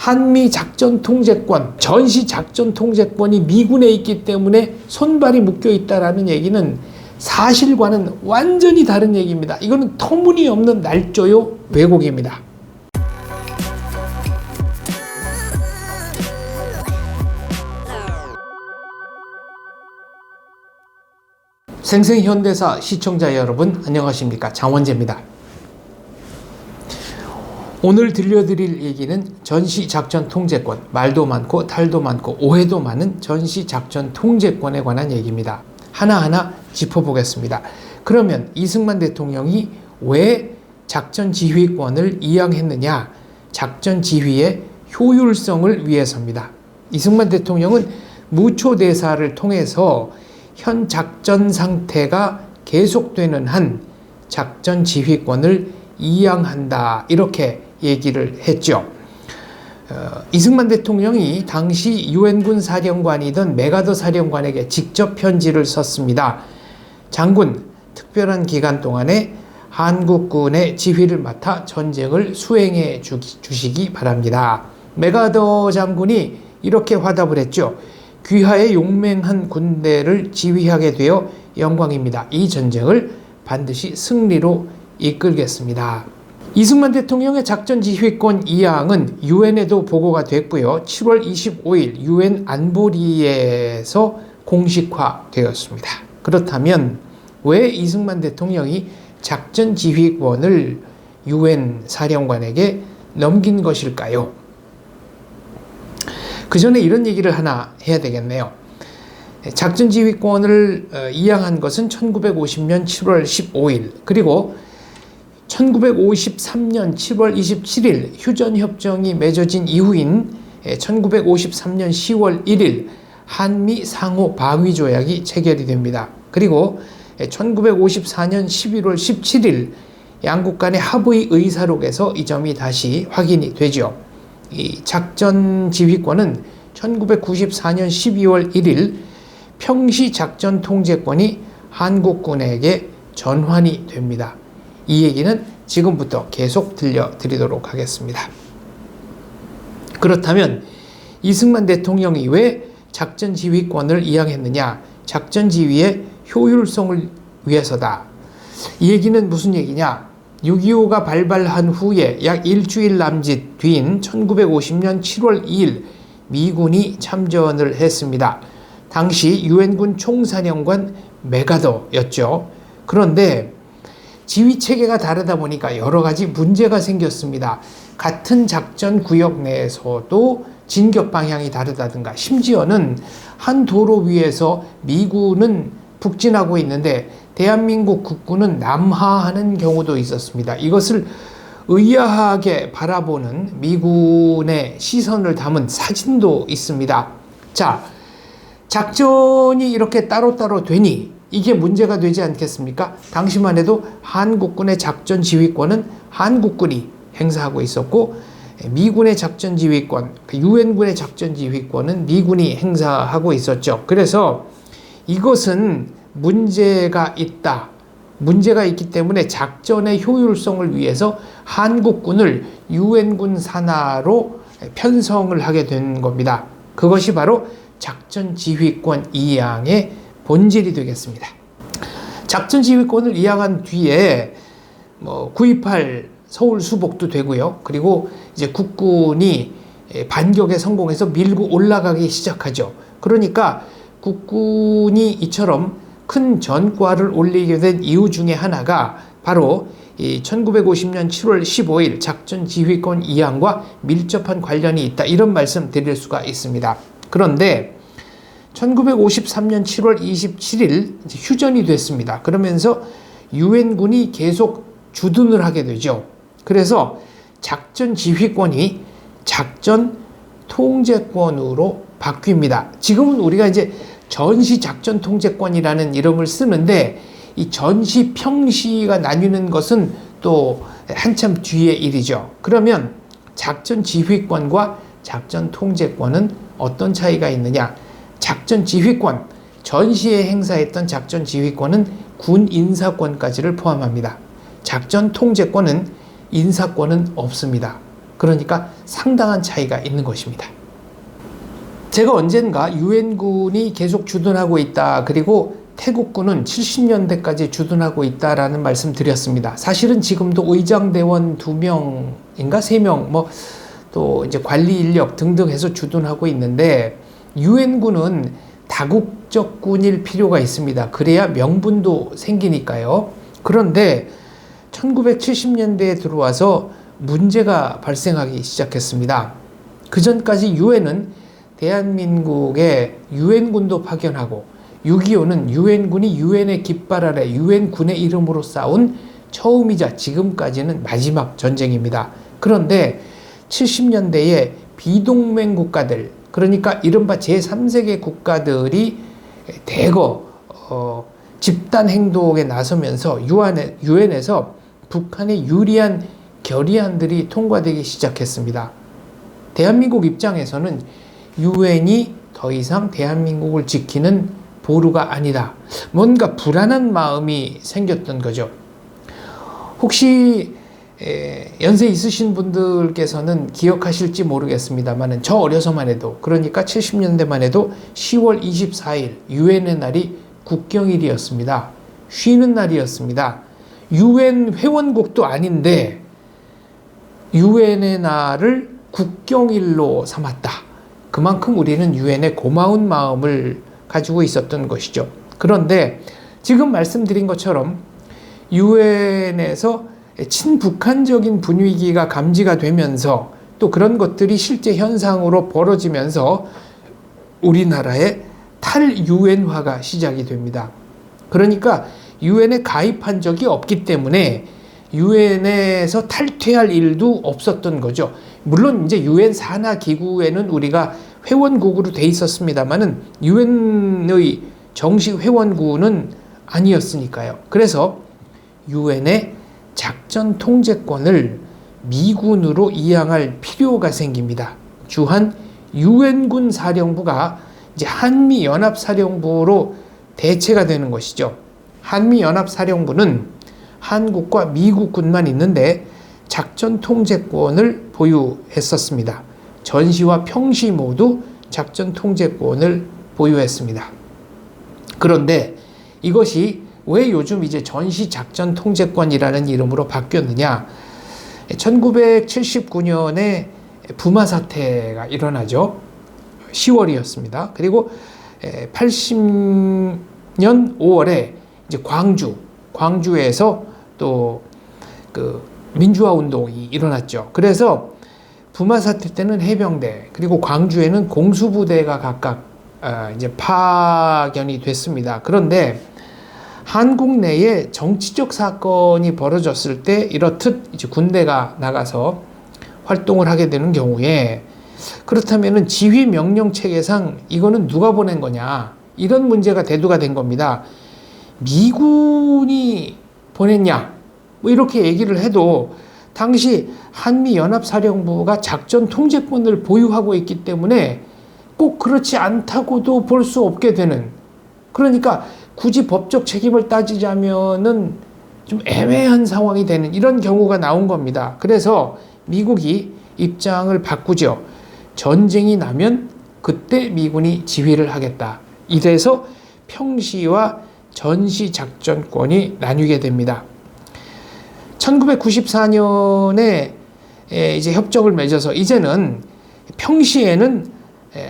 한미 작전 통제권, 전시 작전 통제권이 미군에 있기 때문에 손발이 묶여 있다라는 얘기는 사실과는 완전히 다른 얘기입니다. 이거는 터무니없는 날조요 왜곡입니다. 생생현대사 시청자 여러분, 안녕하십니까? 장원재입니다. 오늘 들려드릴 얘기는 전시작전통제권, 말도 많고 탈도 많고 오해도 많은 전시작전통제권에 관한 얘기입니다. 하나하나 짚어보겠습니다. 그러면 이승만 대통령이 왜 작전지휘권을 이양했느냐? 작전지휘의 효율성을 위해서입니다. 이승만 대통령은 무초대사를 통해서 현 작전 상태가 계속되는 한 작전지휘권을 이양한다, 이렇게 얘기를 했죠. 이승만 대통령이 당시 유엔군 사령관이던 메가더 사령관에게 직접 편지를 썼습니다. 장군, 특별한 기간 동안에 한국군의 지휘를 맡아 전쟁을 수행해 주시기 바랍니다. 메가더 장군이 이렇게 화답을 했죠. 귀하에 용맹한 군대를 지휘하게 되어 영광입니다. 이 전쟁을 반드시 승리로 이끌겠습니다. 이승만 대통령의 작전지휘권 이양은 유엔에도 보고가 됐고요. 7월 25일 유엔 안보리에서 공식화되었습니다. 그렇다면 왜 이승만 대통령이 작전지휘권을 유엔 사령관에게 넘긴 것일까요? 그 전에 이런 얘기를 하나 해야 되겠네요. 작전지휘권을 이양한 것은 1950년 7월 15일 그리고 1953년 7월 27일 휴전협정이 맺어진 이후인 1953년 10월 1일 한미 상호 방위조약이 체결이 됩니다. 그리고 1954년 11월 17일 양국 간의 합의 의사록에서 이 점이 다시 확인이 되죠. 이 작전지휘권은 1994년 12월 1일 평시작전통제권이 한국군에게 전환이 됩니다. 이 얘기는 지금부터 계속 들려드리도록 하겠습니다. 그렇다면 이승만 대통령이 왜 작전지휘권을 이양했느냐? 작전지휘의 효율성을 위해서다. 이 얘기는 무슨 얘기냐? 6.25가 발발한 후에 약 일주일 남짓 뒤인 1950년 7월 2일 미군이 참전을 했습니다. 당시 유엔군 총사령관 메가더였죠. 그런데 지휘체계가 다르다 보니까 여러 가지 문제가 생겼습니다. 같은 작전 구역 내에서도 진격 방향이 다르다든가 심지어는 한 도로 위에서 미군은 북진하고 있는데 대한민국 국군은 남하하는 경우도 있었습니다. 이것을 의아하게 바라보는 미군의 시선을 담은 사진도 있습니다. 자, 작전이 이렇게 따로따로 되니 이게 문제가 되지 않겠습니까? 당시만 해도 한국군의 작전 지휘권은 한국군이 행사하고 있었고 미군의 작전 지휘권, 유엔군의 작전 지휘권은 미군이 행사하고 있었죠. 그래서 이것은 문제가 있다. 문제가 있기 때문에 작전의 효율성을 위해서 한국군을 유엔군 산하로 편성을 하게 된 겁니다. 그것이 바로 작전 지휘권 이양의 본질이 되겠습니다. 작전 지휘권을 이양한 뒤에 9.28 서울 수복도 되고요. 그리고 이제 국군이 반격에 성공해서 밀고 올라가기 시작하죠. 그러니까 국군이 이처럼 큰 전과를 올리게 된 이유 중에 하나가 바로 1950년 7월 15일 작전 지휘권 이양과 밀접한 관련이 있다. 이런 말씀 드릴 수가 있습니다. 그런데 1953년 7월 27일 휴전이 됐습니다. 그러면서 유엔군이 계속 주둔을 하게 되죠. 그래서 작전 지휘권이 작전 통제권으로 바뀝니다. 지금은 우리가 이제 전시 작전 통제권이라는 이름을 쓰는데 이 전시 평시가 나뉘는 것은 또 한참 뒤의 일이죠. 그러면 작전 지휘권과 작전 통제권은 어떤 차이가 있느냐? 작전 지휘권, 전시에 행사했던 작전 지휘권은 군 인사권까지를 포함합니다. 작전 통제권은 인사권은 없습니다. 그러니까 상당한 차이가 있는 것입니다. 제가 언젠가 유엔군이 계속 주둔하고 있다. 그리고 태국군은 70년대까지 주둔하고 있다라는 말씀 드렸습니다. 사실은 지금도 의장대원 2명인가 3명 또 이제 관리 인력 등등 해서 주둔하고 있는데 유엔군은 다국적 군일 필요가 있습니다. 그래야 명분도 생기니까요. 그런데 1970년대에 들어와서 문제가 발생하기 시작했습니다. 그 전까지 유엔은 대한민국에 유엔군도 파견하고 6.25는 유엔군이 유엔의 깃발 아래 유엔군의 이름으로 싸운 처음이자 지금까지는 마지막 전쟁입니다. 그런데 70년대에 비동맹 국가들, 그러니까 이른바 제3세계 국가들이 대거 집단 행동에 나서면서 유엔에서 북한의 유리한 결의안들이 통과되기 시작했습니다. 대한민국 입장에서는 유엔이 더 이상 대한민국을 지키는 보루가 아니다. 뭔가 불안한 마음이 생겼던 거죠. 혹시 연세 있으신 분들께서는 기억하실지 모르겠습니다만 저 어려서만 해도, 그러니까 70년대만 해도 10월 24일 유엔의 날이 국경일이었습니다. 쉬는 날이었습니다. 유엔 회원국도 아닌데 유엔의 날을 국경일로 삼았다. 그만큼 우리는 유엔에 고마운 마음을 가지고 있었던 것이죠. 그런데 지금 말씀드린 것처럼 유엔에서 친북한적인 분위기가 감지가 되면서 또 그런 것들이 실제 현상으로 벌어지면서 우리나라의 탈유엔화가 시작이 됩니다. 그러니까 유엔에 가입한 적이 없기 때문에 유엔에서 탈퇴할 일도 없었던 거죠. 물론 이제 유엔 산하 기구에는 우리가 회원국으로 돼 있었습니다만은 유엔의 정식 회원국은 아니었으니까요. 그래서 유엔의 작전 통제권을 미군으로 이양할 필요가 생깁니다. 주한 유엔군 사령부가 이제 한미연합사령부로 대체가 되는 것이죠. 한미연합사령부는 한국과 미국군만 있는데 작전 통제권을 보유했었습니다. 전시와 평시 모두 작전 통제권을 보유했습니다. 그런데 이것이 왜 요즘 이제 전시 작전 통제권이라는 이름으로 바뀌었느냐? 1979년에 부마 사태가 일어나죠. 10월이었습니다. 그리고 80년 5월에 이제 광주에서 또 그 민주화 운동이 일어났죠. 그래서 부마 사태 때는 해병대, 그리고 광주에는 공수부대가 각각 이제 파견이 됐습니다. 그런데 한국 내에 정치적 사건이 벌어졌을 때 이렇듯 이제 군대가 나가서 활동을 하게 되는 경우에, 그렇다면은 지휘 명령 체계상 이거는 누가 보낸 거냐, 이런 문제가 대두가 된 겁니다. 미군이 보냈냐, 뭐 이렇게 얘기를 해도 당시 한미연합사령부가 작전 통제권을 보유하고 있기 때문에 꼭 그렇지 않다고도 볼 수 없게 되는, 그러니까 굳이 법적 책임을 따지자면은 좀 애매한 상황이 되는 이런 경우가 나온 겁니다. 그래서 미국이 입장을 바꾸죠. 전쟁이 나면 그때 미군이 지휘를 하겠다. 이래서 평시와 전시 작전권이 나뉘게 됩니다. 1994년에 이제 협정을 맺어서 이제는 평시에는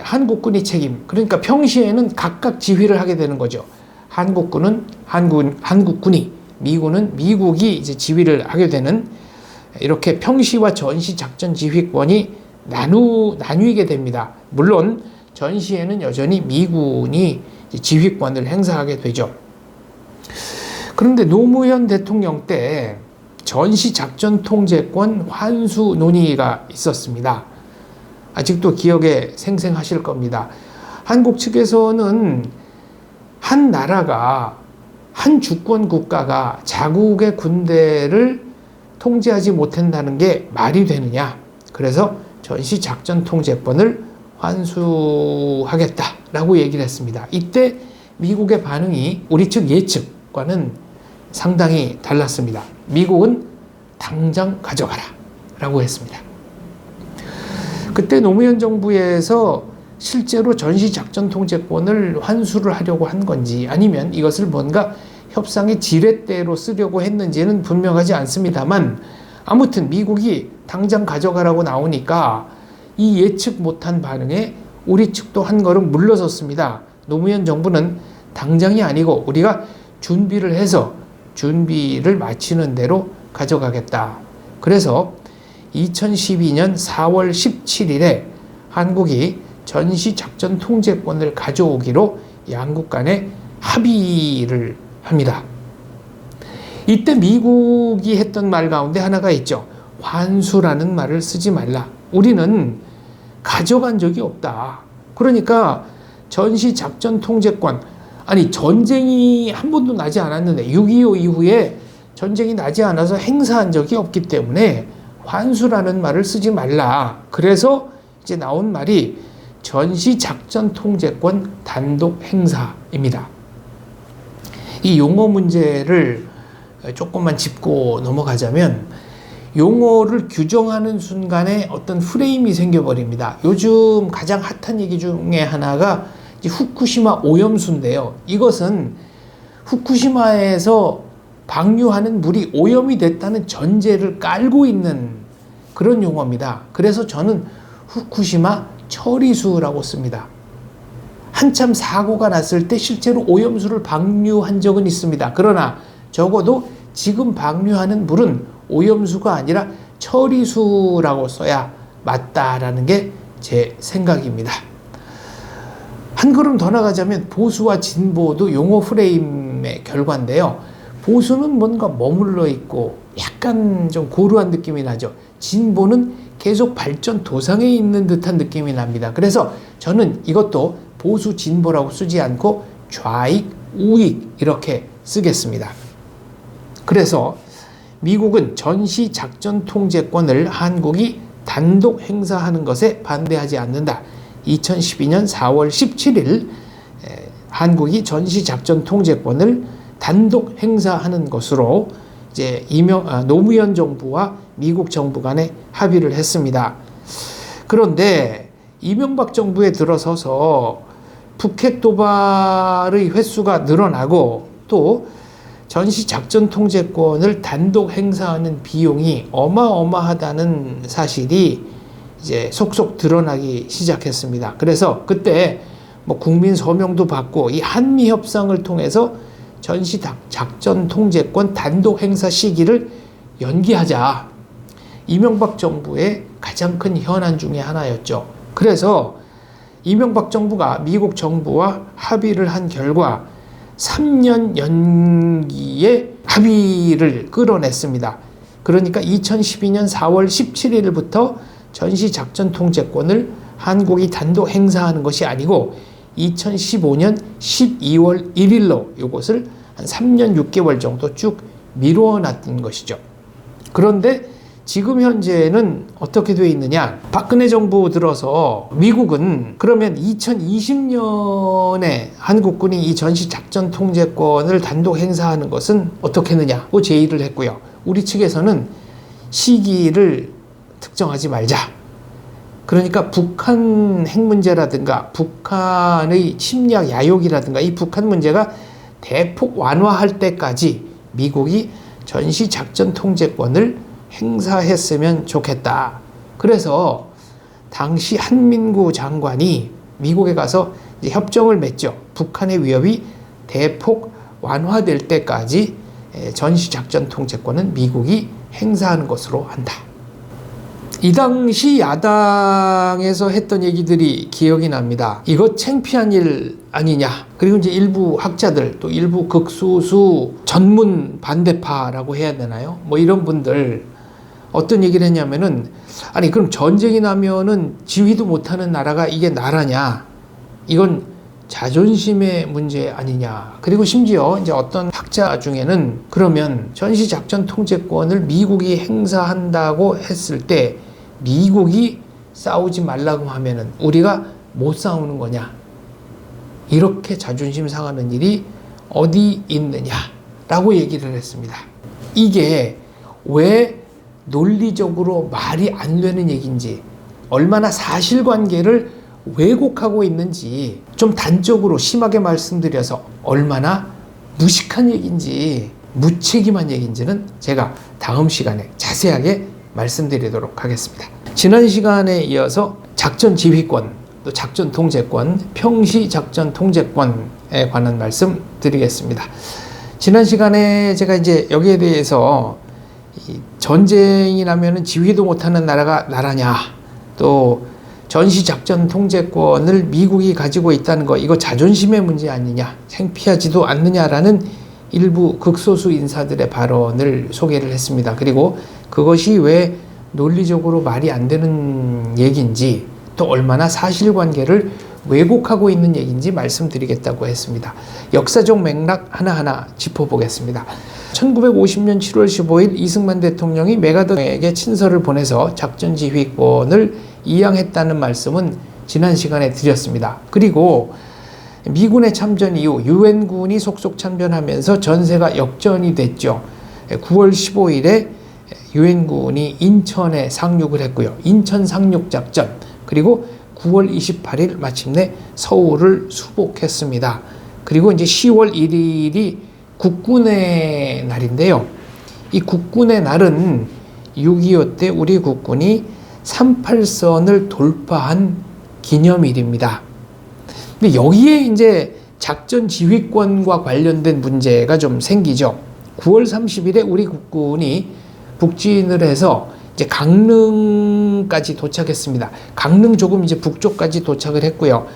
한국군이 책임, 그러니까 평시에는 각각 지휘를 하게 되는 거죠. 한국군은 한국군이, 미군은 미국이 이제 지휘를 하게 되는, 이렇게 평시와 전시 작전 지휘권이 나뉘게 됩니다. 물론 전시에는 여전히 미군이 지휘권을 행사하게 되죠. 그런데 노무현 대통령 때 전시 작전 통제권 환수 논의가 있었습니다. 아직도 기억에 생생하실 겁니다. 한국 측에서는 한 나라가, 한 주권 국가가 자국의 군대를 통제하지 못한다는 게 말이 되느냐. 그래서 전시 작전 통제권을 환수하겠다라고 얘기를 했습니다. 이때 미국의 반응이 우리 측 예측과는 상당히 달랐습니다. 미국은 당장 가져가라 라고 했습니다. 그때 노무현 정부에서 실제로 전시작전통제권을 환수를 하려고 한 건지 아니면 이것을 뭔가 협상의 지렛대로 쓰려고 했는지는 분명하지 않습니다만 아무튼 미국이 당장 가져가라고 나오니까 이 예측 못한 반응에 우리 측도 한 걸음 물러섰습니다. 노무현 정부는 당장이 아니고 우리가 준비를 해서 준비를 마치는 대로 가져가겠다. 그래서 2012년 4월 17일에 한국이 전시작전 통제권을 가져오기로 양국 간에 합의를 합니다. 이때 미국이 했던 말 가운데 하나가 있죠. 환수라는 말을 쓰지 말라. 우리는 가져간 적이 없다. 그러니까 전시작전 통제권, 아니 전쟁이 한 번도 나지 않았는데 6.25 이후에 전쟁이 나지 않아서 행사한 적이 없기 때문에 환수라는 말을 쓰지 말라. 그래서 이제 나온 말이 전시작전 통제권 단독 행사입니다. 이 용어 문제를 조금만 짚고 넘어가자면 용어를 규정하는 순간에 어떤 프레임이 생겨버립니다. 요즘 가장 핫한 얘기 중에 하나가 후쿠시마 오염수인데요. 이것은 후쿠시마에서 방류하는 물이 오염이 됐다는 전제를 깔고 있는 그런 용어입니다. 그래서 저는 후쿠시마 처리수라고 씁니다. 한참 사고가 났을 때 실제로 오염수를 방류한 적은 있습니다. 그러나 적어도 지금 방류하는 물은 오염수가 아니라 처리수라고 써야 맞다라는 게 제 생각입니다. 한 걸음 더 나가자면 보수와 진보도 용어 프레임의 결과인데요. 보수는 뭔가 머물러 있고 약간 좀 고루한 느낌이 나죠. 진보는 계속 발전 도상에 있는 듯한 느낌이 납니다. 그래서 저는 이것도 보수 진보라고 쓰지 않고 좌익, 우익 이렇게 쓰겠습니다. 그래서 미국은 전시작전 통제권을 한국이 단독 행사하는 것에 반대하지 않는다. 2012년 4월 17일 한국이 전시작전 통제권을 단독 행사하는 것으로 이제 노무현 정부와 미국 정부 간에 합의를 했습니다. 그런데 이명박 정부에 들어서서 북핵 도발의 횟수가 늘어나고 또 전시작전 통제권을 단독 행사하는 비용이 어마어마하다는 사실이 이제 속속 드러나기 시작했습니다. 그래서 그때 뭐 국민 서명도 받고 이 한미 협상을 통해서 전시작전 통제권 단독 행사 시기를 연기하자. 이명박 정부의 가장 큰 현안 중에 하나였죠. 그래서 이명박 정부가 미국 정부와 합의를 한 결과 3년 연기의 합의를 끌어냈습니다. 그러니까 2012년 4월 17일부터 전시작전 통제권을 한국이 단독 행사하는 것이 아니고 2015년 12월 1일로 이것을 한 3년 6개월 정도 쭉 미뤄놨던 것이죠. 그런데 지금 현재는 어떻게 되어 있느냐? 박근혜 정부 들어서 미국은 그러면 2020년에 한국군이 이 전시작전 통제권을 단독 행사하는 것은 어떻게 했느냐고 제의를 했고요. 우리 측에서는 시기를 특정하지 말자. 그러니까 북한 핵 문제라든가 북한의 침략 야욕이라든가 이 북한 문제가 대폭 완화할 때까지 미국이 전시작전 통제권을 행사했으면 좋겠다. 그래서 당시 한민구 장관이 미국에 가서 이제 협정을 맺죠. 북한의 위협이 대폭 완화될 때까지 전시작전 통제권은 미국이 행사하는 것으로 한다. 이 당시 야당에서 했던 얘기들이 기억이 납니다. 이거 창피한 일 아니냐. 그리고 이제 일부 학자들 또 일부 극소수 전문 반대파라고 해야 되나요? 뭐 이런 분들 어떤 얘기를 했냐면은 아니 그럼 전쟁이 나면은 지휘도 못하는 나라가 이게 나라냐? 이건 자존심의 문제 아니냐. 그리고 심지어 이제 어떤 학자 중에는 그러면 전시작전 통제권을 미국이 행사한다고 했을 때 미국이 싸우지 말라고 하면은 우리가 못 싸우는 거냐. 이렇게 자존심 상하는 일이 어디 있느냐라고 얘기를 했습니다. 이게 왜 논리적으로 말이 안 되는 얘기인지 얼마나 사실관계를 왜곡하고 있는지 좀 단적으로 심하게 말씀드려서 얼마나 무식한 얘기인지 무책임한 얘기인지는 제가 다음 시간에 자세하게 말씀드리도록 하겠습니다. 지난 시간에 이어서 작전 지휘권, 또 작전 통제권, 평시 작전 통제권에 관한 말씀 드리겠습니다. 지난 시간에 제가 이제 여기에 대해서 전쟁이 나면은 지휘도 못하는 나라가 나라냐, 또 전시작전 통제권을 미국이 가지고 있다는 거, 이거 자존심의 문제 아니냐, 창피하지도 않느냐라는 일부 극소수 인사들의 발언을 소개를 했습니다. 그리고 그것이 왜 논리적으로 말이 안 되는 얘기인지, 또 얼마나 사실관계를 왜곡하고 있는 얘기인지 말씀드리겠다고 했습니다. 역사적 맥락 하나하나 짚어보겠습니다. 1950년 7월 15일 이승만 대통령이 메가더에게 친서를 보내서 작전 지휘권을 이양했다는 말씀은 지난 시간에 드렸습니다. 그리고 미군의 참전 이후 유엔군이 속속 참전하면서 전세가 역전이 됐죠. 9월 15일에 유엔군이 인천에 상륙을 했고요. 인천 상륙 작전, 그리고 9월 28일 마침내 서울을 수복했습니다. 그리고 이제 10월 1일이 국군의 날인데요. 이 국군의 날은 6.25 때 우리 국군이 38선을 돌파한 기념일입니다. 근데 여기에 이제 작전 지휘권과 관련된 문제가 좀 생기죠. 9월 30일에 우리 국군이 북진을 해서 이제 강릉까지 도착했습니다. 강릉 조금 이제 북쪽까지 도착을 했고요.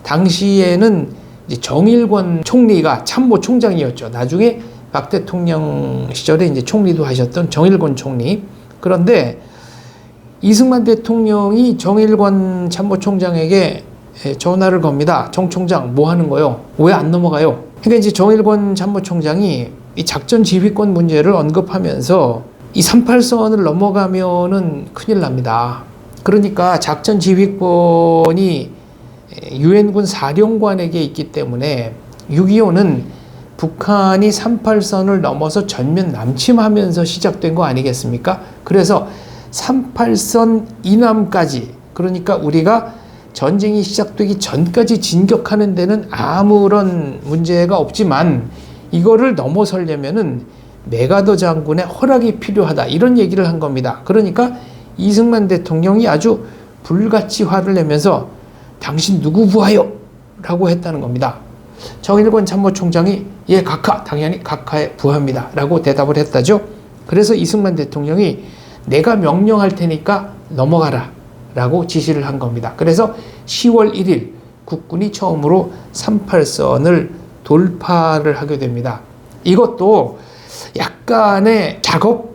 당시에는 이제 정일권 총리가 참모총장이었죠. 나중에 박 대통령 시절에 이제 총리도 하셨던 정일권 총리. 그런데 이승만 대통령이 정일권 참모총장에게 전화를 겁니다. 정 총장 뭐 하는 거요? 왜 안 넘어가요? 그러니까 이제 정일권 참모총장이 이 작전 지휘권 문제를 언급하면서 이 38선을 넘어가면은 큰일 납니다. 그러니까 작전 지휘권이 유엔군 사령관에게 있기 때문에 6.25는 북한이 38선을 넘어서 전면 남침하면서 시작된 거 아니겠습니까? 그래서 38선 이남까지, 그러니까 우리가 전쟁이 시작되기 전까지 진격하는 데는 아무런 문제가 없지만 이거를 넘어서려면은 메가더 장군의 허락이 필요하다, 이런 얘기를 한 겁니다. 그러니까 이승만 대통령이 아주 불같이 화를 내면서 당신 누구 부하요? 라고 했다는 겁니다. 정일권 참모총장이 예, 각하, 당연히 각하의 부하입니다 라고 대답을 했다죠. 그래서 이승만 대통령이 내가 명령할 테니까 넘어가라 라고 지시를 한 겁니다. 그래서 10월 1일 국군이 처음으로 38선을 돌파를 하게 됩니다. 이것도 약간의 작업이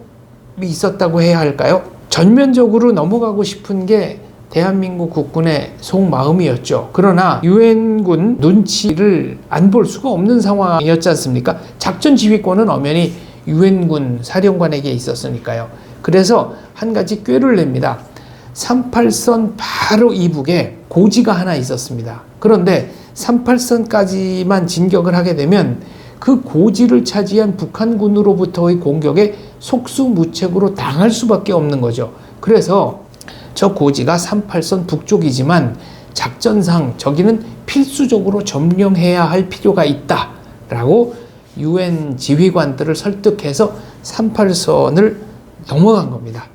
있었다고 해야 할까요? 전면적으로 넘어가고 싶은 게 대한민국 국군의 속마음이었죠. 그러나 유엔군 눈치를 안 볼 수가 없는 상황이었지 않습니까? 작전 지휘권은 엄연히 유엔군 사령관에게 있었으니까요. 그래서 한 가지 꾀를 냅니다. 38선 바로 이북에 고지가 하나 있었습니다. 그런데 38선까지만 진격을 하게 되면 그 고지를 차지한 북한군으로부터의 공격에 속수무책으로 당할 수밖에 없는 거죠. 그래서 저 고지가 38선 북쪽이지만 작전상 저기는 필수적으로 점령해야 할 필요가 있다라고 유엔 지휘관들을 설득해서 38선을 넘어간 겁니다.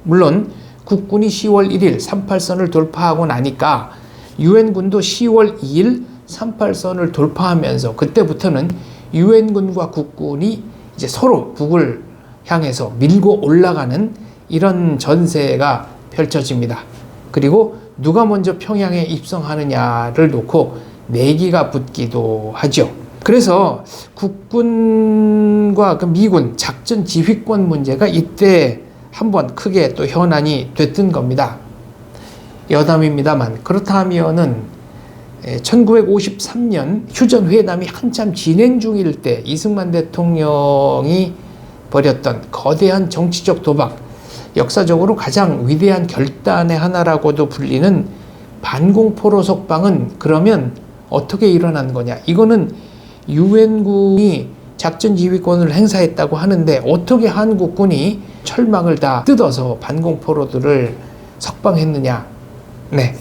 물론 국군이 10월 1일 38선을 돌파하고 나니까 유엔군도 10월 2일 38선을 돌파하면서 그때부터는 유엔군과 국군이 이제 서로 북을 향해서 밀고 올라가는 이런 전세가 펼쳐집니다. 그리고 누가 먼저 평양에 입성하느냐를 놓고 내기가 붙기도 하죠. 그래서 국군과 그 미군 작전 지휘권 문제가 이때 한번 크게 또 현안이 됐던 겁니다. 여담입니다만 그렇다면은 1953년 휴전회담이 한참 진행 중일 때 이승만 대통령이 벌였던 거대한 정치적 도박, 역사적으로 가장 위대한 결단의 하나라고도 불리는 반공포로 석방은 그러면 어떻게 일어난 거냐? 이거는 유엔군이 작전 지휘권을 행사했다고 하는데 어떻게 한국군이 철망을 다 뜯어서 반공포로들을 석방했느냐? 네,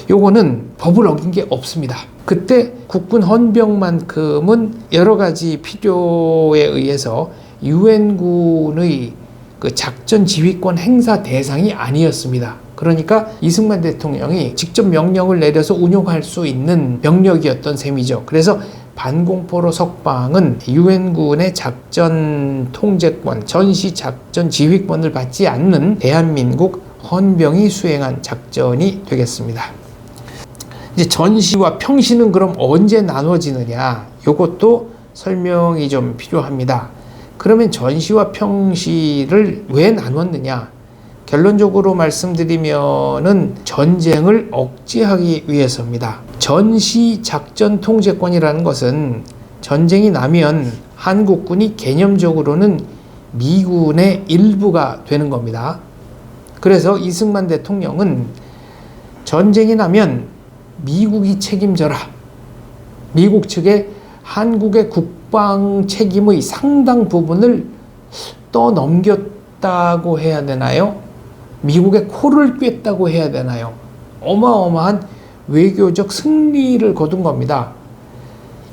요거는 법을 어긴 게 없습니다. 그때 국군 헌병만큼은 여러 가지 필요에 의해서 유엔군의 그 작전 지휘권 행사 대상이 아니었습니다. 그러니까 이승만 대통령이 직접 명령을 내려서 운용할 수 있는 병력이었던 셈이죠. 그래서 반공포로 석방은 유엔군의 작전 통제권, 전시 작전 지휘권을 받지 않는 대한민국 헌병이 수행한 작전이 되겠습니다. 이제 전시와 평시는 그럼 언제 나눠지느냐? 이것도 설명이 좀 필요합니다. 그러면 전시와 평시를 왜 나눴느냐? 결론적으로 말씀드리면은 전쟁을 억제하기 위해서입니다. 전시 작전 통제권이라는 것은 전쟁이 나면 한국군이 개념적으로는 미군의 일부가 되는 겁니다. 그래서 이승만 대통령은 전쟁이 나면 미국이 책임져라. 미국 측에 한국의 국방 책임의 상당 부분을 떠넘겼다고 해야 되나요? 미국의 코를 꿰었다고 해야 되나요? 어마어마한 외교적 승리를 거둔 겁니다.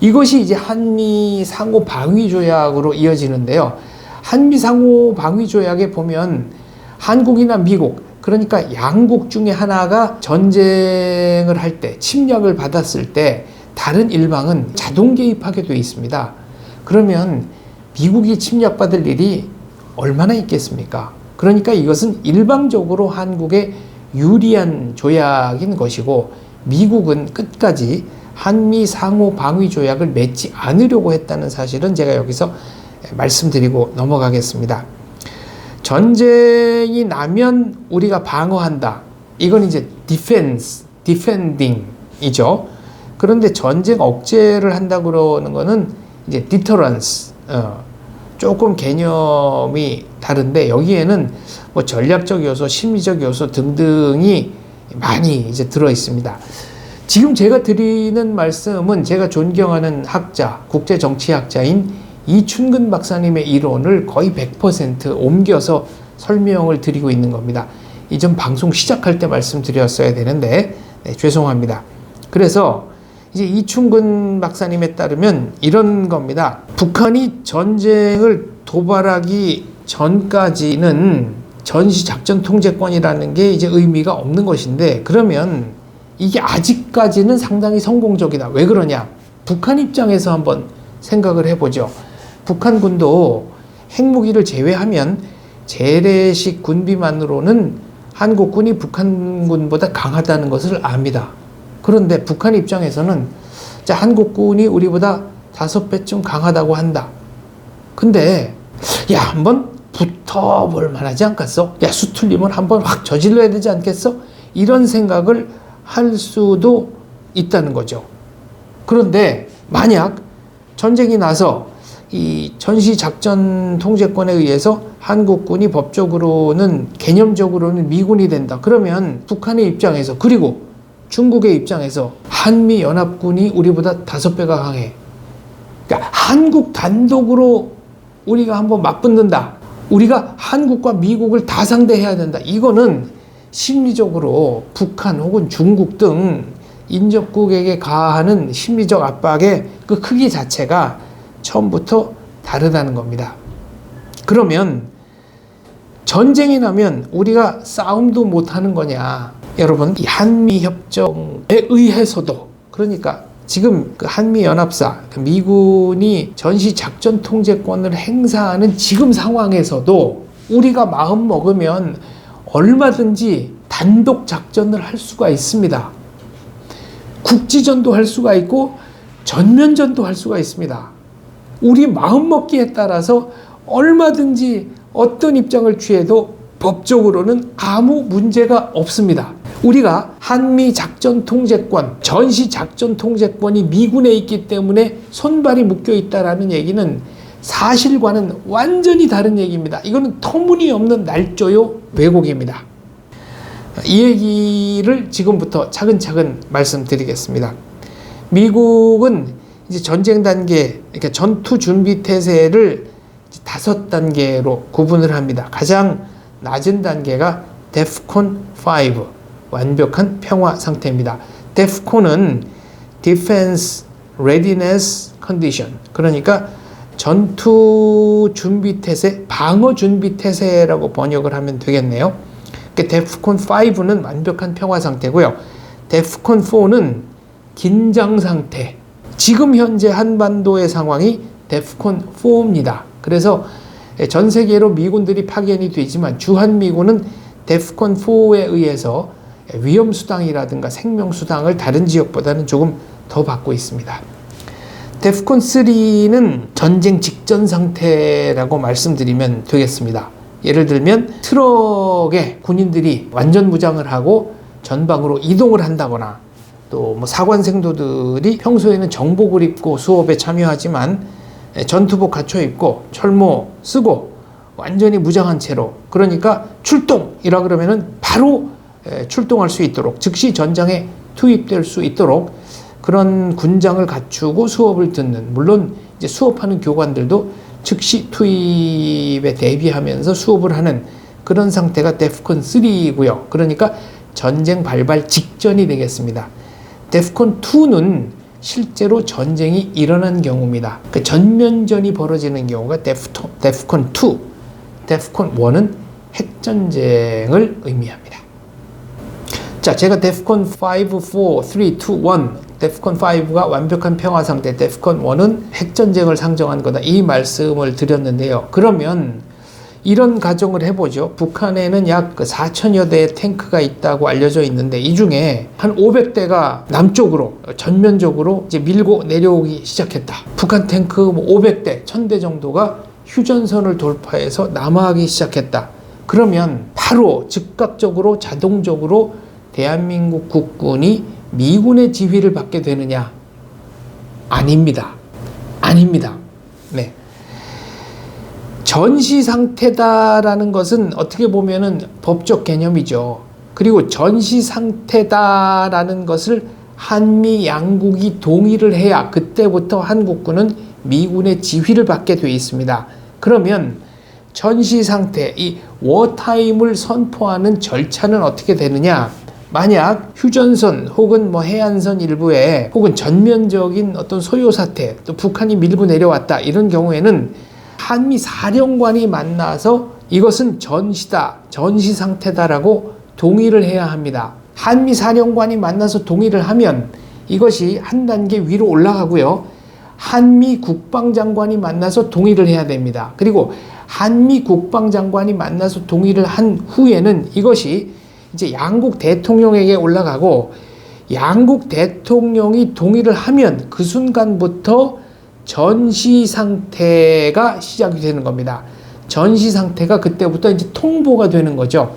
이것이 이제 한미 상호 방위 조약으로 이어지는데요. 한미 상호 방위 조약에 보면 한국이나 미국, 그러니까 양국 중에 하나가 전쟁을 할 때, 침략을 받았을 때 다른 일방은 자동 개입하게 되어 있습니다. 그러면 미국이 침략받을 일이 얼마나 있겠습니까? 그러니까 이것은 일방적으로 한국에 유리한 조약인 것이고, 미국은 끝까지 한미 상호 방위 조약을 맺지 않으려고 했다는 사실은 제가 여기서 말씀드리고 넘어가겠습니다. 전쟁이 나면 우리가 방어한다. 이건 이제 defending이죠. 그런데 전쟁 억제를 한다 그러는 거는 이제 deterrence. 조금 개념이 다른데 여기에는 뭐 전략적 요소, 심리적 요소 등등이 많이 이제 들어 있습니다. 지금 제가 드리는 말씀은 제가 존경하는 학자, 국제정치학자인 이춘근 박사님의 이론을 거의 100% 옮겨서 설명을 드리고 있는 겁니다. 이 점 방송 시작할 때 말씀드렸어야 되는데 죄송합니다. 그래서 이제 이춘근 박사님에 따르면 이런 겁니다. 북한이 전쟁을 도발하기 전까지는 전시작전 통제권이라는 게 이제 의미가 없는 것인데, 그러면 이게 아직까지는 상당히 성공적이다. 왜 그러냐? 북한 입장에서 한번 생각을 해보죠. 북한군도 핵무기를 제외하면 재래식 군비만으로는 한국군이 북한군보다 강하다는 것을 압니다. 그런데 북한 입장에서는 자, 한국군이 우리보다 5배쯤 강하다고 한다. 근데 야, 한번 붙어볼 만하지 않겠어? 야, 수틀림을 한번 확 저질러야 되지 않겠어? 이런 생각을 할 수도 있다는 거죠. 그런데 만약 전쟁이 나서 이 전시작전 통제권에 의해서 한국군이 법적으로는 개념적으로는 미군이 된다. 그러면 북한의 입장에서, 그리고 중국의 입장에서 한미연합군이 우리보다 5배가 강해. 그러니까 한국 단독으로 우리가 한번 맞붙는다. 우리가 한국과 미국을 다 상대해야 된다. 이거는 심리적으로 북한 혹은 중국 등 인접국에게 가하는 심리적 압박의 그 크기 자체가 처음부터 다르다는 겁니다. 그러면 전쟁이 나면 우리가 싸움도 못하는 거냐? 여러분, 이 한미협정에 의해서도, 그러니까 지금 그 한미연합사, 미군이 전시작전 통제권을 행사하는 지금 상황에서도 우리가 마음 먹으면 얼마든지 단독 작전을 할 수가 있습니다. 국지전도 할 수가 있고 전면전도 할 수가 있습니다. 우리 마음먹기에 따라서 얼마든지 어떤 입장을 취해도 법적으로는 아무 문제가 없습니다. 우리가 한미 작전 통제권, 전시 작전 통제권이 미군에 있기 때문에 손발이 묶여 있다라는 얘기는 사실과는 완전히 다른 얘기입니다. 이거는 터무니없는 날조요 왜곡입니다. 이 얘기를 지금부터 차근차근 말씀드리겠습니다. 미국은 이제 전쟁 단계, 그러니까 전투 준비 태세를 5단계로 구분을 합니다. 가장 낮은 단계가 데프콘 5, 완벽한 평화 상태입니다. DEFCON은 Defense Readiness Condition, 그러니까 전투 준비 태세, 방어 준비 태세라고 번역을 하면 되겠네요. DEFCON 5는 완벽한 평화 상태고요. DEFCON 4는 긴장 상태. 지금 현재 한반도의 상황이 DEFCON 4입니다. 그래서 전 세계로 미군들이 파견이 되지만 주한미군은 DEFCON 4에 의해서 위험수당이라든가 생명수당을 다른 지역보다는 조금 더 받고 있습니다. DEFCON 3는 전쟁 직전 상태라고 말씀드리면 되겠습니다. 예를 들면 트럭에 군인들이 완전 무장을 하고 전방으로 이동을 한다거나, 또 뭐 사관생도들이 평소에는 정복을 입고 수업에 참여하지만 전투복 갖춰 입고 철모 쓰고 완전히 무장한 채로, 그러니까 출동이라 그러면은 바로 출동할 수 있도록, 즉시 전장에 투입될 수 있도록 그런 군장을 갖추고 수업을 듣는, 물론 이제 수업하는 교관들도 즉시 투입에 대비하면서 수업을 하는 그런 상태가 DEFCON 3이고요. 그러니까 전쟁 발발 직전이 되겠습니다. DEFCON 2는 실제로 전쟁이 일어난 경우입니다. 그 전면전이 벌어지는 경우가 DEFCON 2, DEFCON 1은 핵전쟁을 의미합니다. 자, 제가 DEFCON 5, 4, 3, 2, 1, DEFCON 5가 완벽한 평화 상태, DEFCON 1은 핵전쟁을 상정한 거다, 이 말씀을 드렸는데요. 그러면 이런 가정을 해보죠. 북한에는 약 4천여 대의 탱크가 있다고 알려져 있는데, 이 중에 한 500대가 남쪽으로 전면적으로 이제 밀고 내려오기 시작했다. 북한 탱크 500대, 1000대 정도가 휴전선을 돌파해서 남하하기 시작했다. 그러면 바로 즉각적으로 자동적으로 대한민국 국군이 미군의 지휘를 받게 되느냐? 아닙니다. 아닙니다. 네. 전시 상태다라는 것은 어떻게 보면은 법적 개념이죠. 그리고 전시 상태다라는 것을 한미 양국이 동의를 해야 그때부터 한국군은 미군의 지휘를 받게 되어 있습니다. 그러면 전시 상태, 이 워타임을 선포하는 절차는 어떻게 되느냐? 만약 휴전선 혹은 뭐 해안선 일부에 혹은 전면적인 어떤 소요 사태, 또 북한이 밀고 내려왔다, 이런 경우에는 한미 사령관이 만나서 이것은 전시다, 전시 상태다라고 동의를 해야 합니다. 한미 사령관이 만나서 동의를 하면 이것이 한 단계 위로 올라가고요. 한미 국방장관이 만나서 동의를 해야 됩니다. 그리고 한미 국방장관이 만나서 동의를 한 후에는 이것이 이제 양국 대통령에게 올라가고, 양국 대통령이 동의를 하면 그 순간부터 전시 상태가 시작이 되는 겁니다. 전시 상태가 그때부터 이제 통보가 되는 거죠.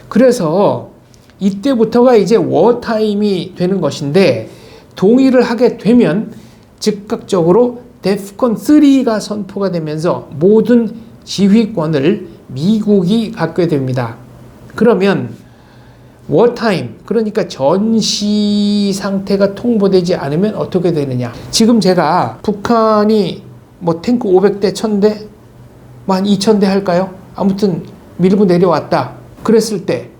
그래서 이때부터가 이제 워타임이 되는 것인데, 동의를 하게 되면 즉각적으로 DEFCON 3가 선포가 되면서 모든 지휘권을 미국이 갖게 됩니다. 그러면 워타임, 그러니까 전시 상태가 통보되지 않으면 어떻게 되느냐? 지금 제가 북한이 뭐 탱크 500대, 1000대, 뭐 한 2000대 할까요? 아무튼 밀고 내려왔다. 그랬을 때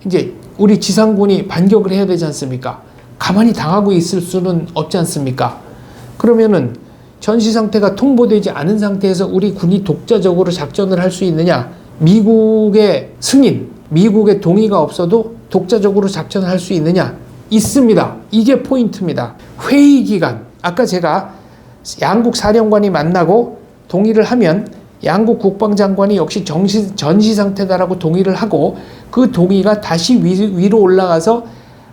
이제 우리 지상군이 반격을 해야 되지 않습니까? 가만히 당하고 있을 수는 없지 않습니까? 그러면은 전시 상태가 통보되지 않은 상태에서 우리 군이 독자적으로 작전을 할 수 있느냐? 미국의 승인, 미국의 동의가 없어도 독자적으로 작전을 할 수 있느냐? 있습니다. 이게 포인트입니다. 회의 기간, 아까 제가 양국 사령관이 만나고 동의를 하면 양국 국방장관이 역시 전시 상태다라고 동의를 하고, 그 동의가 다시 위로 올라가서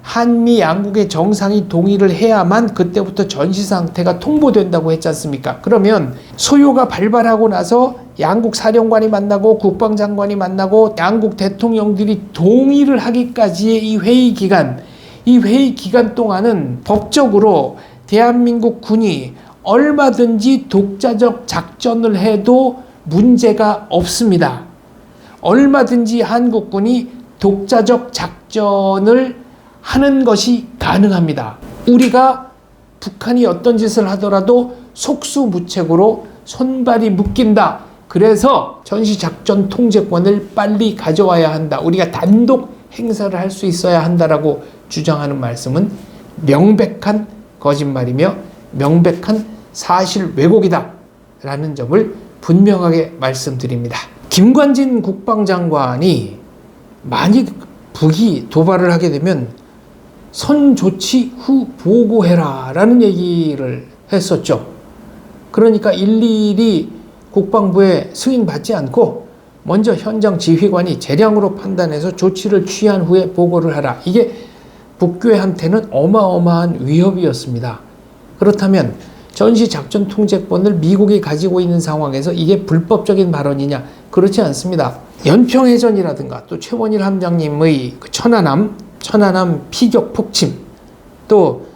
한미 양국의 정상이 동의를 해야만 그때부터 전시 상태가 통보된다고 했지 않습니까? 그러면 소요가 발발하고 나서 양국 사령관이 만나고 국방장관이 만나고 양국 대통령들이 동의를 하기까지의 이 회의 기간 동안은 법적으로 대한민국 군이 얼마든지 독자적 작전을 해도 문제가 없습니다. 얼마든지 한국군이 독자적 작전을 하는 것이 가능합니다. 우리가 북한이 어떤 짓을 하더라도 속수무책으로 손발이 묶인다. 그래서 전시작전 통제권을 빨리 가져와야 한다. 우리가 단독 행사를 할 수 있어야 한다라고 주장하는 말씀은 명백한 거짓말이며 명백한 사실 왜곡이다 라는 점을 분명하게 말씀드립니다. 김관진 국방장관이 만약 북이 도발을 하게 되면 선 조치 후 보고해라 라는 얘기를 했었죠. 그러니까 일일이 국방부에 승인받지 않고 먼저 현장 지휘관이 재량으로 판단해서 조치를 취한 후에 보고를 하라. 이게 북괴한테는 어마어마한 위협이었습니다. 그렇다면 전시작전통제권을 미국이 가지고 있는 상황에서 이게 불법적인 발언이냐? 그렇지 않습니다. 연평해전이라든가 또 최원일 함장님의 그 천안함 피격 폭침, 또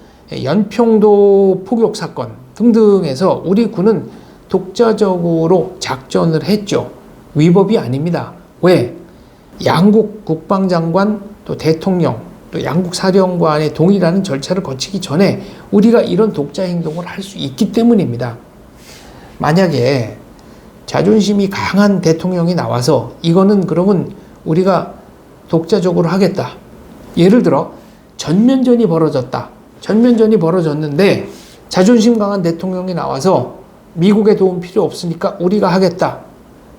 연평도 포격 사건 등등에서 우리 군은 독자적으로 작전을 했죠. 위법이 아닙니다. 왜? 양국 국방장관 또 대통령 또 양국 사령관의 동의라는 절차를 거치기 전에 우리가 이런 독자 행동을 할 수 있기 때문입니다. 만약에 자존심이 강한 대통령이 나와서 이거는 그러면 우리가 독자적으로 하겠다. 예를 들어 전면전이 벌어졌다. 전면전이 벌어졌는데 자존심 강한 대통령이 나와서 미국의 도움 필요 없으니까 우리가 하겠다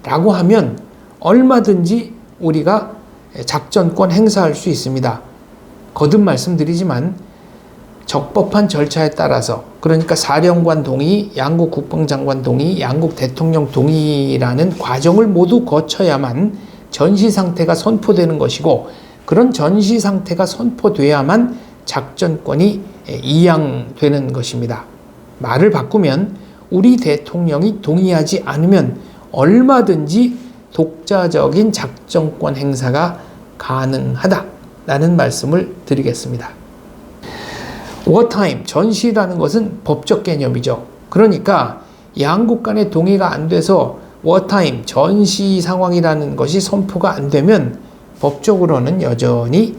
라고 하면 얼마든지 우리가 작전권 행사할 수 있습니다. 거듭 말씀드리지만 적법한 절차에 따라서, 그러니까 사령관 동의, 양국 국방장관 동의, 양국 대통령 동의라는 과정을 모두 거쳐야만 전시 상태가 선포되는 것이고, 그런 전시 상태가 선포돼야만 작전권이 이양되는 것입니다. 말을 바꾸면 우리 대통령이 동의하지 않으면 얼마든지 독자적인 작전권 행사가 가능하다라는 말씀을 드리겠습니다. 워타임, 전시라는 것은 법적 개념이죠. 그러니까 양국 간의 동의가 안 돼서 워타임, 전시 상황이라는 것이 선포가 안 되면 법적으로는 여전히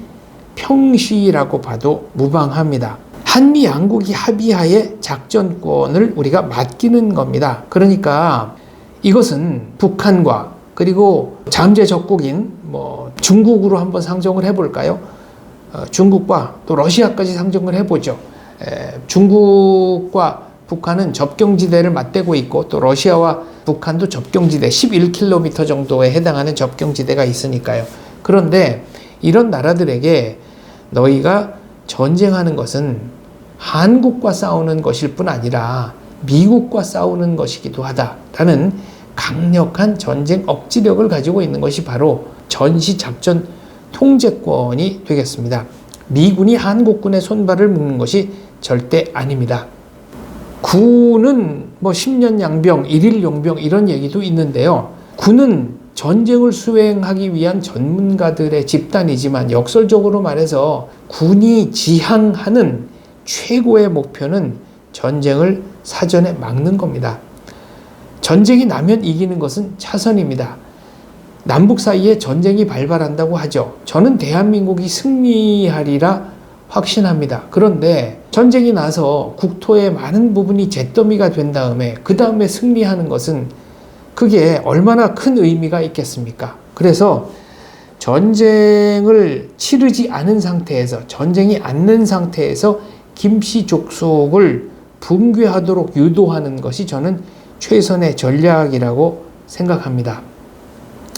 평시라고 봐도 무방합니다. 한미 양국이 합의하에 작전권을 우리가 맡기는 겁니다. 그러니까 이것은 북한과 그리고 잠재 적국인 중국으로 한번 상정을 해볼까요? 중국과 또 러시아까지 상정을 해보죠. 중국과 북한은 접경지대를 맞대고 있고 또 러시아와 북한도 접경지대 11km 정도에 해당하는 접경지대가 있으니까요. 그런데 이런 나라들에게 너희가 전쟁하는 것은 한국과 싸우는 것일 뿐 아니라 미국과 싸우는 것이기도 하다라는 강력한 전쟁 억지력을 가지고 있는 것이 바로 전시작전 통제권이 되겠습니다. 미군이 한국군의 손발을 묶는 것이 절대 아닙니다. 군은 10년 양병, 1일 용병 이런 얘기도 있는데요. 군은 전쟁을 수행하기 위한 전문가들의 집단이지만 역설적으로 말해서 군이 지향하는 최고의 목표는 전쟁을 사전에 막는 겁니다. 전쟁이 나면 이기는 것은 차선입니다. 남북 사이에 전쟁이 발발한다고 하죠. 저는 대한민국이 승리하리라 확신합니다. 그런데 전쟁이 나서 국토의 많은 부분이 잿더미가 된 다음에 그 다음에 승리하는 것은 그게 얼마나 큰 의미가 있겠습니까? 그래서 전쟁을 치르지 않은 상태에서, 전쟁이 않는 상태에서 김씨족속을 붕괴하도록 유도하는 것이 저는 최선의 전략이라고 생각합니다.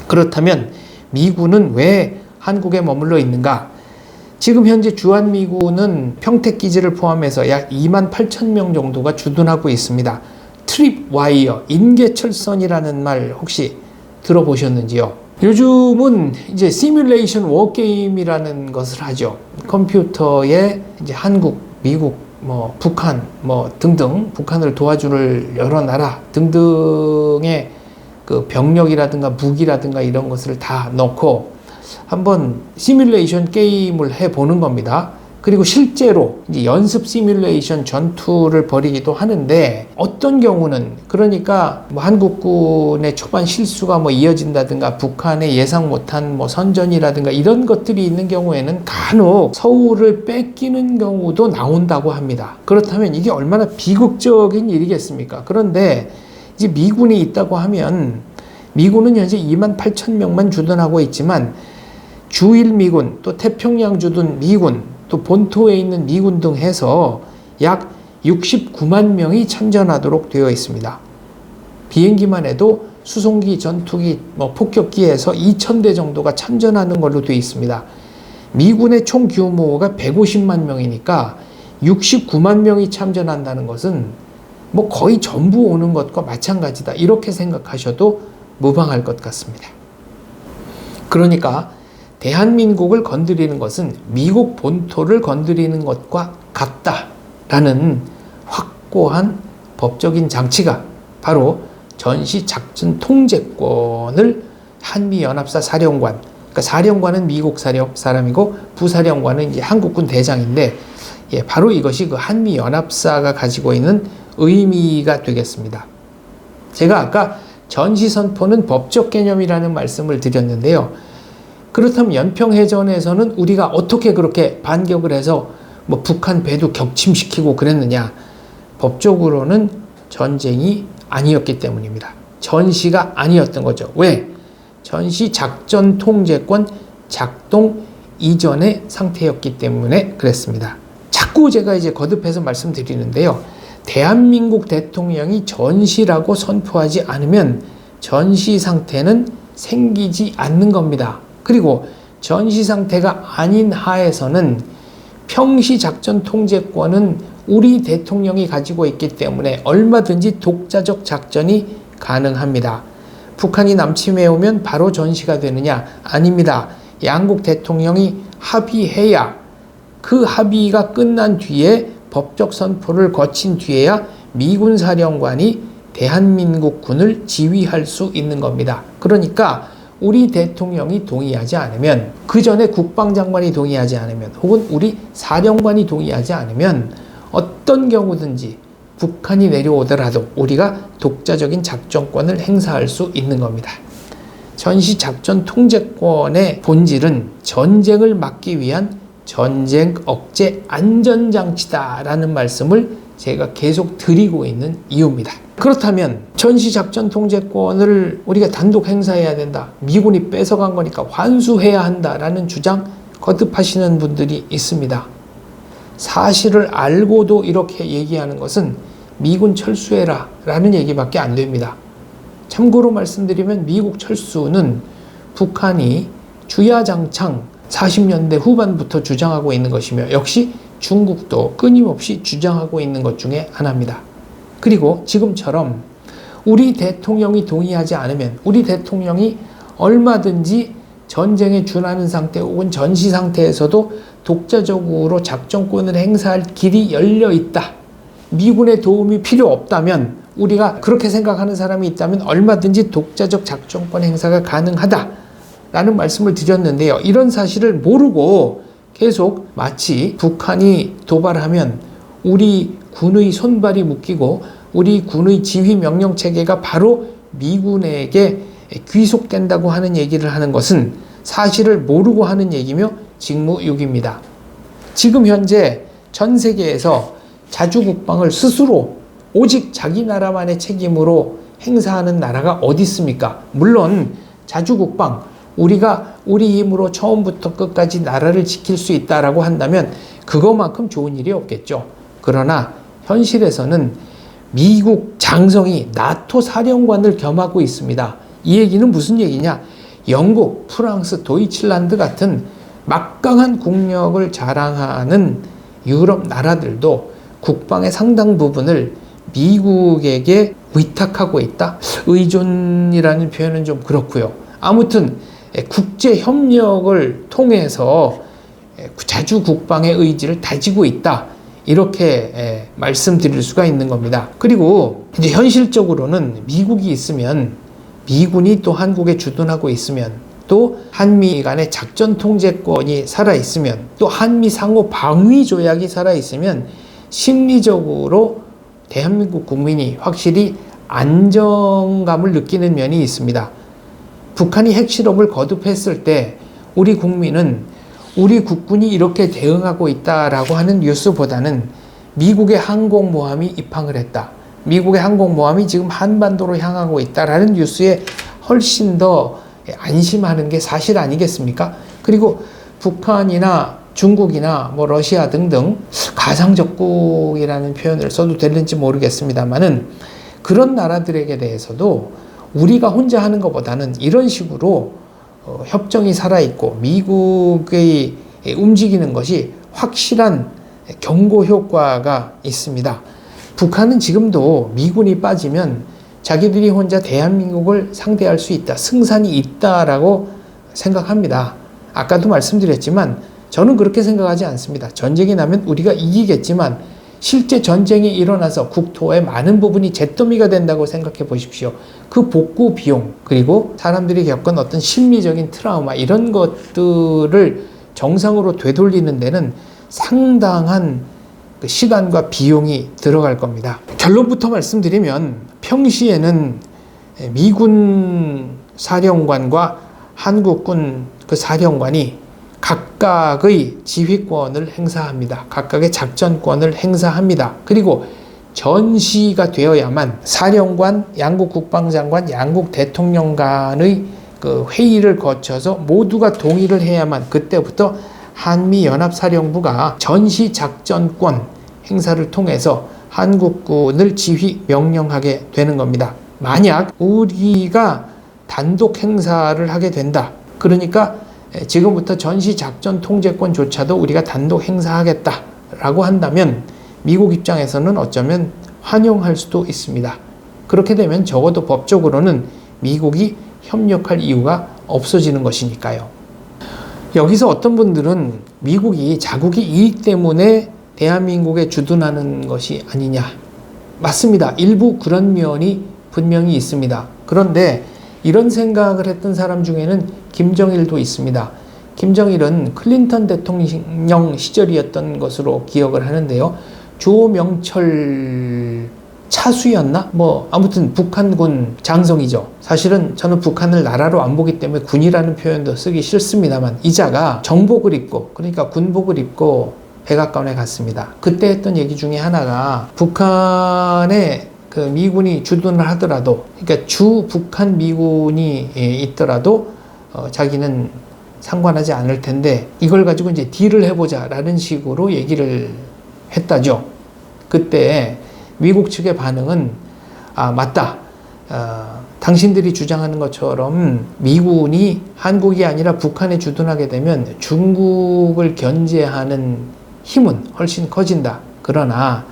그렇다면 미군은 왜 한국에 머물러 있는가? 지금 현재 주한미군은 평택기지를 포함해서 약 28,000명 정도가 주둔하고 있습니다. 트립와이어, 인계철선이라는 말 혹시 들어보셨는지요? 요즘은 이제 시뮬레이션 워게임이라는 것을 하죠. 컴퓨터에 이제 한국, 미국, 북한, 등등, 북한을 도와줄 여러 나라 등등의 그 병력이라든가 무기라든가 이런 것을 다 넣고 한번 시뮬레이션 게임을 해보는 겁니다. 그리고 실제로 이제 연습 시뮬레이션 전투를 벌이기도 하는데 어떤 경우는 그러니까 한국군의 초반 실수가 이어진다든가 북한의 예상 못한 선전이라든가 이런 것들이 있는 경우에는 간혹 서울을 뺏기는 경우도 나온다고 합니다. 그렇다면 이게 얼마나 비극적인 일이겠습니까? 그런데 이제 미군이 있다고 하면 미군은 현재 28,000명만 주둔하고 있지만 주일 미군, 또 태평양 주둔 미군, 또 본토에 있는 미군 등 해서 약 69만 명이 참전하도록 되어 있습니다. 비행기만 해도 수송기, 전투기, 폭격기에서 2,000대 정도가 참전하는 걸로 되어 있습니다. 미군의 총 규모가 150만 명이니까 69만 명이 참전한다는 것은 거의 전부 오는 것과 마찬가지다. 이렇게 생각하셔도 무방할 것 같습니다. 그러니까 대한민국을 건드리는 것은 미국 본토를 건드리는 것과 같다라는 확고한 법적인 장치가 바로 전시작전 통제권을 한미연합사 사령관, 그러니까 사령관은 미국 사람이고 부사령관은 이제 한국군 대장인데, 바로 이것이 그 한미연합사가 가지고 있는 의미가 되겠습니다. 제가 아까 전시선포는 법적 개념이라는 말씀을 드렸는데요. 그렇다면 연평해전에서는 우리가 어떻게 그렇게 반격을 해서 북한 배도 격침시키고 그랬느냐? 법적으로는 전쟁이 아니었기 때문입니다. 전시가 아니었던 거죠. 왜? 전시 작전 통제권 작동 이전의 상태였기 때문에 그랬습니다. 자꾸 제가 이제 거듭해서 말씀드리는데요. 대한민국 대통령이 전시라고 선포하지 않으면 전시 상태는 생기지 않는 겁니다. 그리고 전시 상태가 아닌 하에서는 평시 작전 통제권은 우리 대통령이 가지고 있기 때문에 얼마든지 독자적 작전이 가능합니다. 북한이 남침해 오면 바로 전시가 되느냐? 아닙니다. 양국 대통령이 합의해야, 그 합의가 끝난 뒤에 법적 선포를 거친 뒤에야 미군 사령관이 대한민국 군을 지휘할 수 있는 겁니다. 그러니까 우리 대통령이 동의하지 않으면, 그 전에 국방장관이 동의하지 않으면, 혹은 우리 사령관이 동의하지 않으면 어떤 경우든지 북한이 내려오더라도 우리가 독자적인 작전권을 행사할 수 있는 겁니다. 전시작전 통제권의 본질은 전쟁을 막기 위한 전쟁 억제 안전장치다라는 말씀을 제가 계속 드리고 있는 이유입니다. 그렇다면 전시작전 통제권을 우리가 단독 행사해야 된다, 미군이 뺏어간 거니까 환수해야 한다라는 주장 거듭하시는 분들이 있습니다. 사실을 알고도 이렇게 얘기하는 것은 미군 철수해라 라는 얘기밖에 안 됩니다. 참고로 말씀드리면 미국 철수는 북한이 주야장창 40년대 후반부터 주장하고 있는 것이며, 역시 중국도 끊임없이 주장하고 있는 것 중에 하나입니다. 그리고 지금처럼 우리 대통령이 동의하지 않으면, 우리 대통령이 얼마든지 전쟁에 준하는 상태 혹은 전시 상태에서도 독자적으로 작전권을 행사할 길이 열려 있다. 미군의 도움이 필요 없다면, 우리가 그렇게 생각하는 사람이 있다면 얼마든지 독자적 작전권 행사가 가능하다 라는 말씀을 드렸는데요. 이런 사실을 모르고 계속 마치 북한이 도발하면 우리 군의 손발이 묶이고 우리 군의 지휘 명령 체계가 바로 미군에게 귀속된다고 하는 얘기를 하는 것은 사실을 모르고 하는 얘기며 직무유기입니다. 지금 현재 전 세계에서 자주국방을 스스로 오직 자기 나라만의 책임으로 행사하는 나라가 어디 있습니까? 물론 자주국방, 우리가 우리 힘으로 처음부터 끝까지 나라를 지킬 수 있다라고 한다면 그것만큼 좋은 일이 없겠죠. 그러나 현실에서는 미국 장성이 나토 사령관을 겸하고 있습니다. 이 얘기는 무슨 얘기냐? 영국, 프랑스, 도이칠란드 같은 막강한 국력을 자랑하는 유럽 나라들도 국방의 상당 부분을 미국에게 위탁하고 있다? 의존이라는 표현은 좀 그렇고요. 아무튼 국제 협력을 통해서 자주 국방의 의지를 다지고 있다, 이렇게 말씀드릴 수가 있는 겁니다. 그리고 이제 현실적으로는 미국이 있으면, 미군이 또 한국에 주둔하고 있으면, 또 한미 간의 작전 통제권이 살아있으면, 또 한미 상호 방위 조약이 살아있으면 심리적으로 대한민국 국민이 확실히 안정감을 느끼는 면이 있습니다. 북한이 핵실험을 거듭했을 때 우리 국민은 우리 국군이 이렇게 대응하고 있다라고 하는 뉴스보다는 미국의 항공모함이 입항을 했다, 미국의 항공모함이 지금 한반도로 향하고 있다라는 뉴스에 훨씬 더 안심하는 게 사실 아니겠습니까? 그리고 북한이나 중국이나 뭐 러시아 등등 가상적국이라는 표현을 써도 될는지 모르겠습니다만은 그런 나라들에게 대해서도 우리가 혼자 하는 것보다는 이런 식으로 협정이 살아있고 미국의 움직이는 것이 확실한 경고 효과가 있습니다. 북한은 지금도 미군이 빠지면 자기들이 혼자 대한민국을 상대할 수 있다, 승산이 있다라고 생각합니다. 아까도 말씀드렸지만 저는 그렇게 생각하지 않습니다. 전쟁이 나면 우리가 이기겠지만 실제 전쟁이 일어나서 국토의 많은 부분이 잿더미가 된다고 생각해 보십시오. 그 복구 비용, 그리고 사람들이 겪은 어떤 심리적인 트라우마, 이런 것들을 정상으로 되돌리는 데는 상당한 시간과 비용이 들어갈 겁니다. 결론부터 말씀드리면 평시에는 미군 사령관과 한국군 그 사령관이 각각의 지휘권을 행사합니다. 각각의 작전권을 행사합니다. 그리고 전시가 되어야만 사령관, 양국 국방장관, 양국 대통령 간의 그 회의를 거쳐서 모두가 동의를 해야만 그때부터 한미연합사령부가 전시작전권 행사를 통해서 한국군을 지휘 명령하게 되는 겁니다. 만약 우리가 단독 행사를 하게 된다. 그러니까 지금부터 전시작전 통제권조차도 우리가 단독 행사하겠다라고 한다면 미국 입장에서는 어쩌면 환영할 수도 있습니다. 그렇게 되면 적어도 법적으로는 미국이 협력할 이유가 없어지는 것이니까요. 여기서 어떤 분들은 미국이 자국의 이익 때문에 대한민국에 주둔하는 것이 아니냐. 맞습니다. 일부 그런 면이 분명히 있습니다. 그런데 이런 생각을 했던 사람 중에는 김정일도 있습니다. 김정일은 클린턴 대통령 시절이었던 것으로 기억을 하는데요. 조명철 차수였나? 아무튼 북한군 장성이죠. 사실은 저는 북한을 나라로 안 보기 때문에 군이라는 표현도 쓰기 싫습니다만 이자가 정복을 입고, 그러니까 군복을 입고 백악관에 갔습니다. 그때 했던 얘기 중에 하나가 북한에 그 미군이 주둔을 하더라도, 그러니까 주 북한 미군이 있더라도 자기는 상관하지 않을 텐데 이걸 가지고 이제 딜을 해보자라는 식으로 얘기를 했다죠. 그때 미국 측의 반응은 맞다. 당신들이 주장하는 것처럼 미군이 한국이 아니라 북한에 주둔하게 되면 중국을 견제하는 힘은 훨씬 커진다. 그러나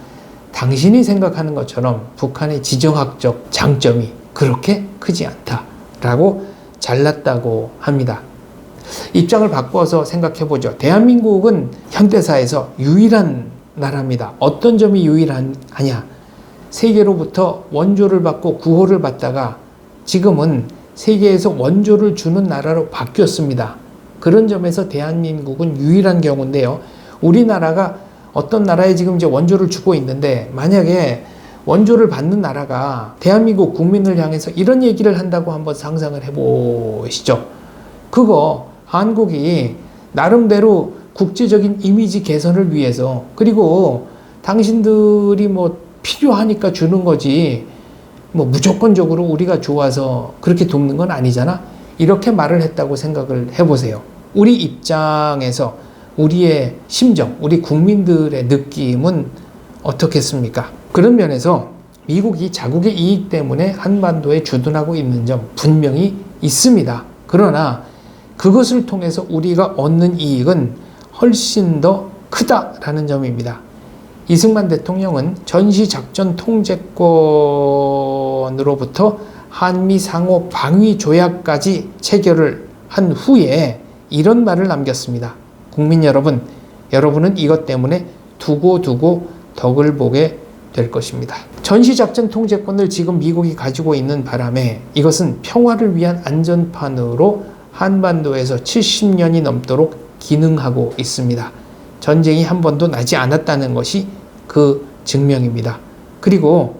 당신이 생각하는 것처럼 북한의 지정학적 장점이 그렇게 크지 않다라고 잘랐다고 합니다. 입장을 바꿔서 생각해 보죠. 대한민국은 현대사에서 유일한 나라입니다. 어떤 점이 유일하냐? 세계로부터 원조를 받고 구호를 받다가 지금은 세계에서 원조를 주는 나라로 바뀌었습니다. 그런 점에서 대한민국은 유일한 경우인데요. 우리나라가 어떤 나라에 지금 이제 원조를 주고 있는데 만약에 원조를 받는 나라가 대한민국 국민을 향해서 이런 얘기를 한다고 한번 상상을 해보시죠. 그거 한국이 나름대로 국제적인 이미지 개선을 위해서, 그리고 당신들이 필요하니까 주는 거지 무조건적으로 우리가 좋아서 그렇게 돕는 건 아니잖아. 이렇게 말을 했다고 생각을 해보세요. 우리 입장에서 우리의 심정, 우리 국민들의 느낌은 어떻겠습니까? 그런 면에서 미국이 자국의 이익 때문에 한반도에 주둔하고 있는 점 분명히 있습니다. 그러나 그것을 통해서 우리가 얻는 이익은 훨씬 더 크다라는 점입니다. 이승만 대통령은 전시작전 통제권으로부터 한미 상호 방위 조약까지 체결을 한 후에 이런 말을 남겼습니다. 국민 여러분, 여러분은 이것 때문에 두고두고 덕을 보게 될 것입니다. 전시작전 통제권을 지금 미국이 가지고 있는 바람에 이것은 평화를 위한 안전판으로 한반도에서 70년이 넘도록 기능하고 있습니다. 전쟁이 한 번도 나지 않았다는 것이 그 증명입니다. 그리고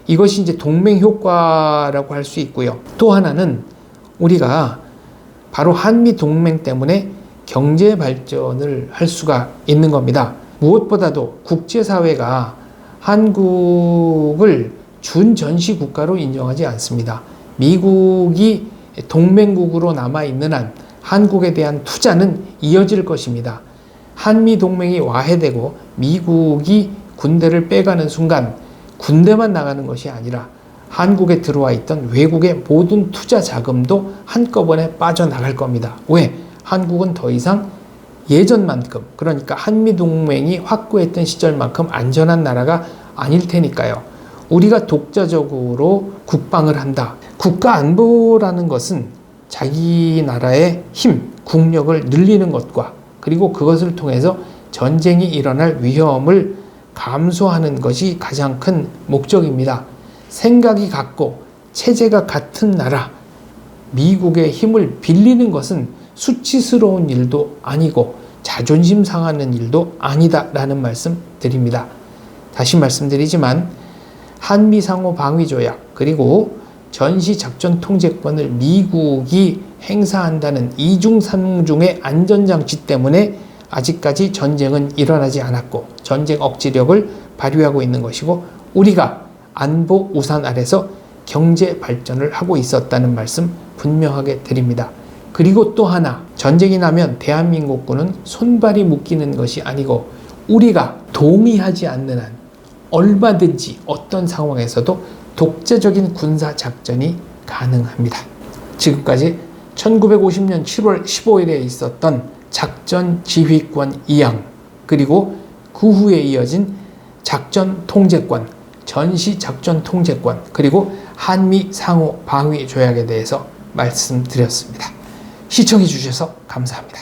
이것이 이제 동맹 효과라고 할 수 있고요. 또 하나는 우리가 바로 한미 동맹 때문에 경제 발전을 할 수가 있는 겁니다. 무엇보다도 국제사회가 한국을 준전시 국가로 인정하지 않습니다. 미국이 동맹국으로 남아있는 한 한국에 대한 투자는 이어질 것입니다. 한미동맹이 와해되고 미국이 군대를 빼가는 순간 군대만 나가는 것이 아니라 한국에 들어와 있던 외국의 모든 투자 자금도 한꺼번에 빠져나갈 겁니다. 왜? 한국은 더 이상 예전만큼, 그러니까 한미동맹이 확고했던 시절만큼 안전한 나라가 아닐 테니까요. 우리가 독자적으로 국방을 한다. 국가안보라는 것은 자기 나라의 힘, 국력을 늘리는 것과 그리고 그것을 통해서 전쟁이 일어날 위험을 감소하는 것이 가장 큰 목적입니다. 생각이 같고 체제가 같은 나라, 미국의 힘을 빌리는 것은 수치스러운 일도 아니고 자존심 상하는 일도 아니다라는 말씀 드립니다. 다시 말씀드리지만 한미 상호 방위 조약 그리고 전시 작전 통제권을 미국이 행사한다는 이중삼중의 안전장치 때문에 아직까지 전쟁은 일어나지 않았고 전쟁 억지력을 발휘하고 있는 것이고 우리가 안보 우산 아래서 경제 발전을 하고 있었다는 말씀 분명하게 드립니다. 그리고 또 하나, 전쟁이 나면 대한민국군은 손발이 묶이는 것이 아니고 우리가 동의하지 않는 한 얼마든지 어떤 상황에서도 독자적인 군사 작전이 가능합니다. 지금까지 1950년 7월 15일에 있었던 작전 지휘권 이양 그리고 그 후에 이어진 작전 통제권, 전시 작전 통제권 그리고 한미 상호 방위 조약에 대해서 말씀드렸습니다. 시청해 주셔서 감사합니다.